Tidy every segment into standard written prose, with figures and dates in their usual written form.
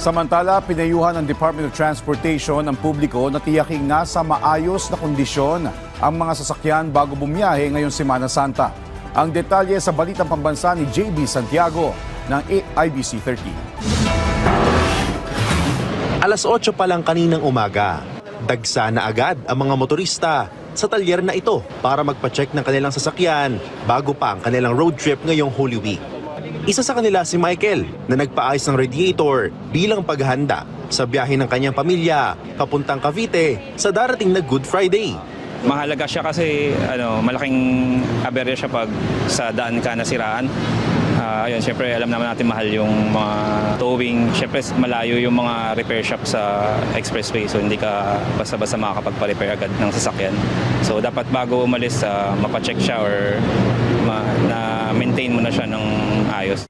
Samantala, pinayuhan ng Department of Transportation ang publiko na tiyaking nasa maayos na kondisyon ang mga sasakyan bago bumiyahe ngayong Semana Santa. Ang detalye sa Balitang Pambansa ni JB Santiago ng IBC 13. Alas 8 pa lang kaninang umaga, dagsa na agad ang mga motorista sa talyer na ito para magpa-check ng kanilang sasakyan bago pa ang kanilang road trip ngayong Holy Week. Isa sa kanila si Michael na nagpaayos ng radiator bilang paghahanda sa biyahe ng kanyang pamilya papuntang Cavite sa darating na Good Friday. Mahalaga siya kasi malaking aberya siya pag sa daan ka nasiraan. Ayun, syempre alam naman natin mahal yung mga towing. Syempre malayo yung mga repair shop sa expressway, so hindi ka basta-basta makakapagpa-repair agad ng sasakyan. So dapat bago umalis, mapacheck siya or na-maintain mo na siya ng ayos.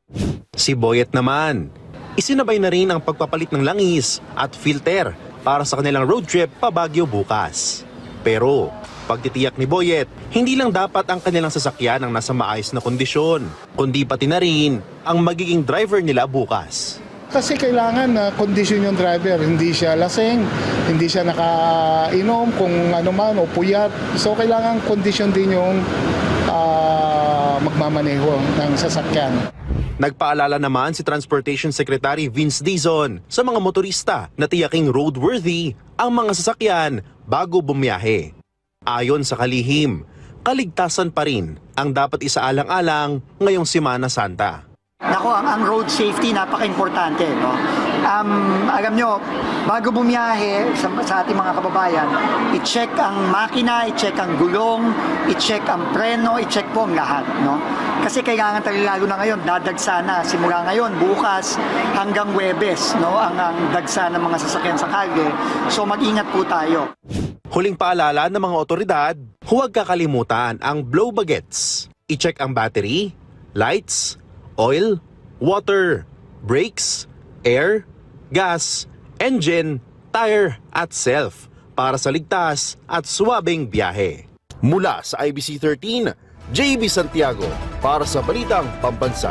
Si Boyet naman, isinabay na rin ang pagpapalit ng langis at filter para sa kanilang road trip pa Baguio bukas. Pero pagtitiyak ni Boyet, hindi lang dapat ang kanilang sasakyan ang nasa maayos na kondisyon, kundi pati na rin ang magiging driver nila bukas. Kasi kailangan na kondisyon yung driver, hindi siya lasing, hindi siya nakainom kung ano man o puyat. So kailangan kondisyon din yung magmamaneho ng sasakyan. Nagpaalala naman si Transportation Secretary Vince Dizon sa mga motorista na tiyaking roadworthy ang mga sasakyan bago bumiyahe. Ayon sa kalihim, kaligtasan pa rin ang dapat isaalang-alang ngayong Semana Santa. Nako, ang road safety napaka-importante, no? Alam nyo, bago bumiyahe sa ating mga kababayan, i-check ang makina, i-check ang gulong, i-check ang preno, i-check po ang lahat, no? Kasi kailangan talaga lalo na ngayon, dadagsa na simula ngayon, bukas hanggang Huwebes, no? Ang dagsa ng mga sasakyan sa kalye. So mag-ingat po tayo. Huling paalala ng mga otoridad, huwag kakalimutan ang blow bagets. I-check ang battery, lights, oil, water, brakes, air, gas, engine, tire at self para sa ligtas at suwabing biyahe. Mula sa IBC 13, JB Santiago para sa Balitang Pambansa.